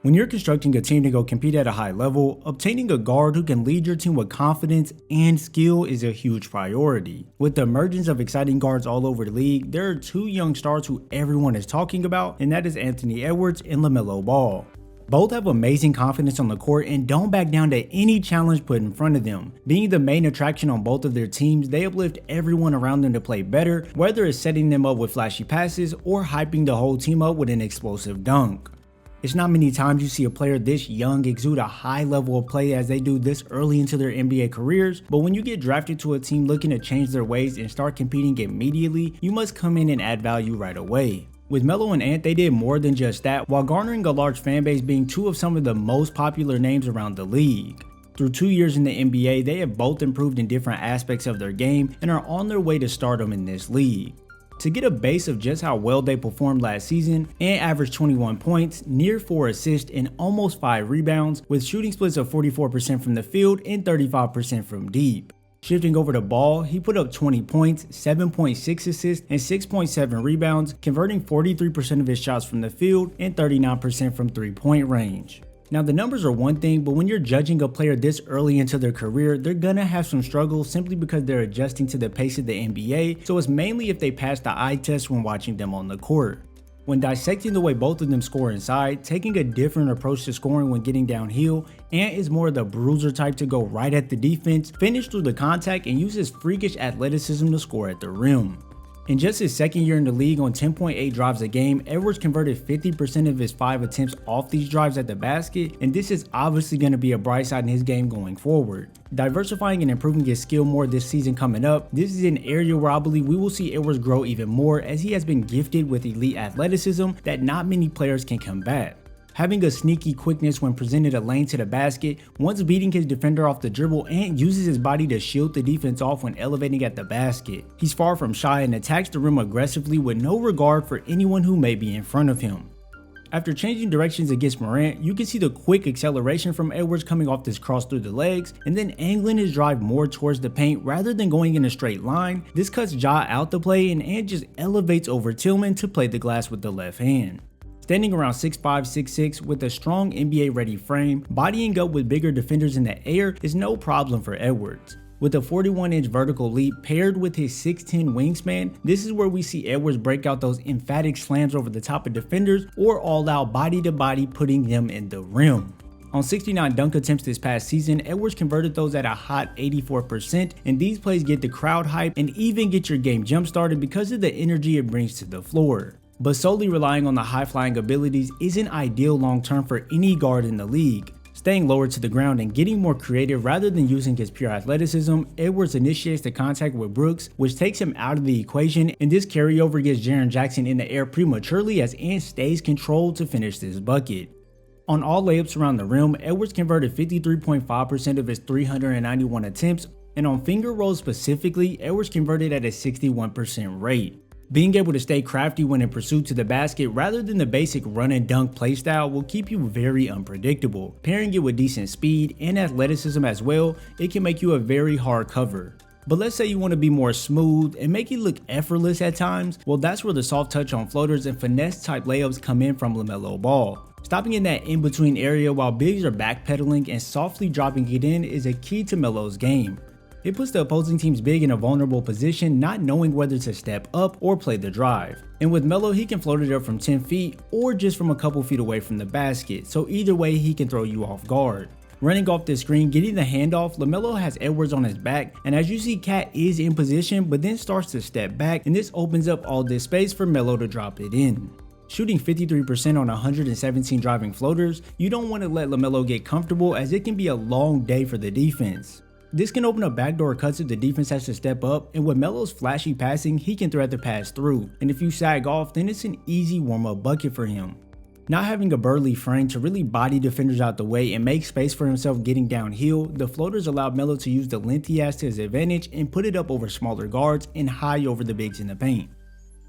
When you're constructing a team to go compete at a high level, obtaining a guard who can lead your team with confidence and skill is a huge priority. With the emergence of exciting guards all over the league, there are two young stars who everyone is talking about, and that is Anthony Edwards and LaMelo Ball. Both have amazing confidence on the court and don't back down to any challenge put in front of them. Being the main attraction on both of their teams, they uplift everyone around them to play better, whether it's setting them up with flashy passes or hyping the whole team up with an explosive dunk. It's not many times you see a player this young exude a high level of play as they do this early into their NBA careers, but when you get drafted to a team looking to change their ways and start competing immediately, you must come in and add value right away. With Melo and Ant, they did more than just that, while garnering a large fan base, being two of some of the most popular names around the league. Through 2 years in the NBA, they have both improved in different aspects of their game and are on their way to stardom in this league. To get a base of just how well they performed last season, Ant averaged 21 points, near 4 assists, and almost 5 rebounds, with shooting splits of 44% from the field and 35% from deep. Shifting over to Ball, he put up 20 points, 7.6 assists, and 6.7 rebounds, converting 43% of his shots from the field and 39% from 3-point range. Now the numbers are one thing, but when you're judging a player this early into their career, they're gonna have some struggles simply because they're adjusting to the pace of the NBA, so it's mainly if they pass the eye test when watching them on the court. When dissecting the way both of them score inside, taking a different approach to scoring when getting downhill, Ant is more the bruiser type to go right at the defense, finish through the contact, and use his freakish athleticism to score at the rim. In just his second year in the league on 10.8 drives a game, Edwards converted 50% of his 5 attempts off these drives at the basket, and this is obviously going to be a bright side in his game going forward. Diversifying and improving his skill more this season coming up, this is an area where I believe we will see Edwards grow even more, as he has been gifted with elite athleticism that not many players can combat. Having a sneaky quickness when presented a lane to the basket, once beating his defender off the dribble, and uses his body to shield the defense off when elevating at the basket. He's far from shy and attacks the rim aggressively with no regard for anyone who may be in front of him. After changing directions against Morant, you can see the quick acceleration from Edwards coming off this cross through the legs, and then angling his drive more towards the paint rather than going in a straight line. This cuts Ja out the play, and Ant just elevates over Tillman to play the glass with the left hand. Standing around 6'5", 6'6", with a strong NBA-ready frame, bodying up with bigger defenders in the air is no problem for Edwards. With a 41-inch vertical leap paired with his 6'10" wingspan, this is where we see Edwards break out those emphatic slams over the top of defenders or all-out body-to-body, putting them in the rim. On 69 dunk attempts this past season, Edwards converted those at a hot 84%, and these plays get the crowd hype and even get your game jump-started because of the energy it brings to the floor. But solely relying on the high-flying abilities isn't ideal long-term for any guard in the league. Staying lower to the ground and getting more creative rather than using his pure athleticism, Edwards initiates the contact with Brooks, which takes him out of the equation, and this carryover gets Jaren Jackson in the air prematurely as Ant stays controlled to finish this bucket. On all layups around the rim, Edwards converted 53.5% of his 391 attempts, and on finger rolls specifically, Edwards converted at a 61% rate. Being able to stay crafty when in pursuit to the basket rather than the basic run and dunk playstyle will keep you very unpredictable. Pairing it with decent speed and athleticism as well, it can make you a very hard cover. But let's say you want to be more smooth and make it look effortless at times, well that's where the soft touch on floaters and finesse type layups come in from LaMelo Ball. Stopping in that in-between area while bigs are backpedaling and softly dropping it in is a key to Melo's game. It puts the opposing team's big in a vulnerable position, not knowing whether to step up or play the drive. And with Melo, he can float it up from 10 feet or just from a couple feet away from the basket, so either way he can throw you off guard. Running off the screen, getting the handoff, LaMelo has Edwards on his back, and as you see, Cat is in position but then starts to step back, and this opens up all this space for Melo to drop it in. Shooting 53% on 117 driving floaters, you don't want to let LaMelo get comfortable as it can be a long day for the defense. This can open up backdoor cuts if the defense has to step up, and with Melo's flashy passing, he can thread the pass through, and if you sag off, then it's an easy warm-up bucket for him. Not having a burly frame to really body defenders out the way and make space for himself getting downhill, the floaters allowed Melo to use the length he has to his advantage and put it up over smaller guards and high over the bigs in the paint.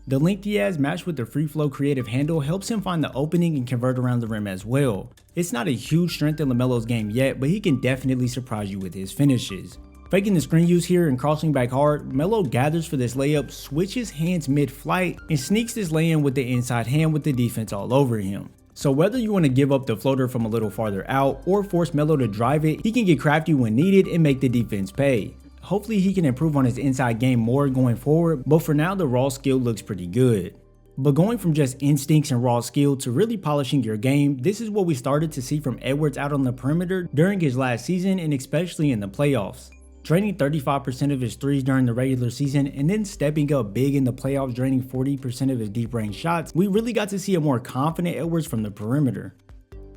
The length he has matched with the free flow creative handle helps him find the opening and convert around the rim as well. It's not a huge strength in LaMelo's game yet, but he can definitely surprise you with his finishes. Faking the screen use here and crossing back hard, Melo gathers for this layup, switches hands mid-flight, and sneaks this lay-in with the inside hand with the defense all over him. So whether you want to give up the floater from a little farther out or force Melo to drive it, he can get crafty when needed and make the defense pay. Hopefully he can improve on his inside game more going forward, but for now the raw skill looks pretty good. But going from just instincts and raw skill to really polishing your game, this is what we started to see from Edwards out on the perimeter during his last season and especially in the playoffs. Draining 35% of his threes during the regular season and then stepping up big in the playoffs, draining 40% of his deep range shots, we really got to see a more confident Edwards from the perimeter.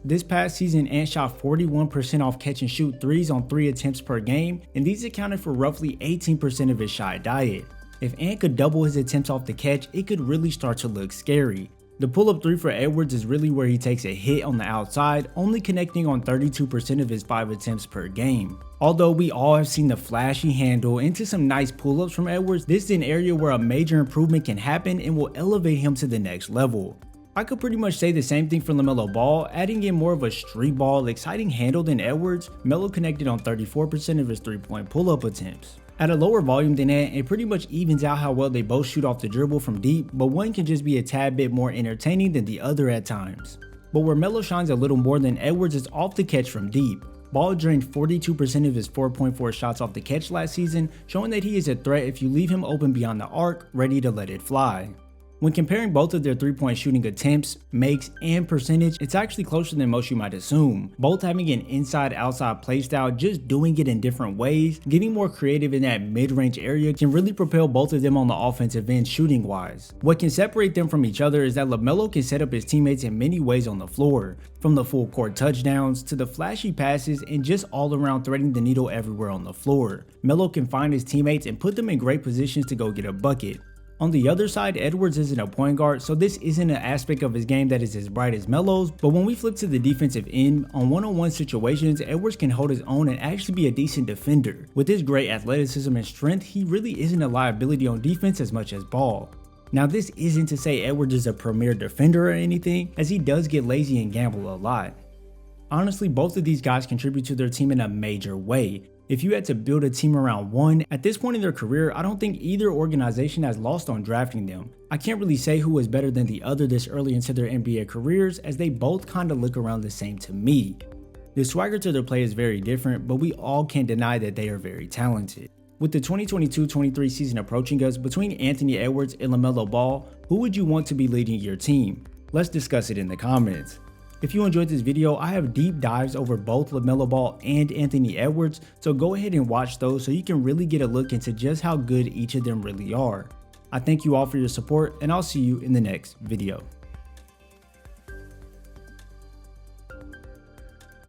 This past season, Ant shot 41% off catch and shoot threes on 3 attempts per game, and these accounted for roughly 18% of his shot diet. If Ant could double his attempts off the catch, it could really start to look scary. The pull-up 3 for Edwards is really where he takes a hit on the outside, only connecting on 32% of his 5 attempts per game. Although we all have seen the flashy handle into some nice pull-ups from Edwards, this is an area where a major improvement can happen and will elevate him to the next level. I could pretty much say the same thing for LaMelo Ball, adding in more of a street ball, exciting handle than Edwards. Melo connected on 34% of his 3-point pull-up attempts. At a lower volume than Ant, it pretty much evens out how well they both shoot off the dribble from deep, but one can just be a tad bit more entertaining than the other at times. But where Melo shines a little more than Edwards is off the catch from deep. Ball drained 42% of his 4.4 shots off the catch last season, showing that he is a threat if you leave him open beyond the arc, ready to let it fly. When comparing both of their 3-point shooting attempts, makes, and percentage, it's actually closer than most you might assume. Both having an inside-outside playstyle, just doing it in different ways, getting more creative in that mid-range area can really propel both of them on the offensive end shooting-wise. What can separate them from each other is that LaMelo can set up his teammates in many ways on the floor, from the full court touchdowns to the flashy passes and just all around threading the needle everywhere on the floor. Melo can find his teammates and put them in great positions to go get a bucket. On the other side, Edwards isn't a point guard, so this isn't an aspect of his game that is as bright as Melo's, but when we flip to the defensive end, on one-on-one situations, Edwards can hold his own and actually be a decent defender. With his great athleticism and strength, he really isn't a liability on defense as much as Ball. Now this isn't to say Edwards is a premier defender or anything, as he does get lazy and gamble a lot. Honestly, both of these guys contribute to their team in a major way. If you had to build a team around one, at this point in their career, I don't think either organization has lost on drafting them. I can't really say who is better than the other this early into their NBA careers, as they both kinda look around the same to me. The swagger to their play is very different, but we all can't deny that they are very talented. With the 2022-23 season approaching us, between Anthony Edwards and LaMelo Ball, who would you want to be leading your team? Let's discuss it in the comments. If you enjoyed this video, I have deep dives over both LaMelo Ball and Anthony Edwards, so go ahead and watch those so you can really get a look into just how good each of them really are. I thank you all for your support, and I'll see you in the next video.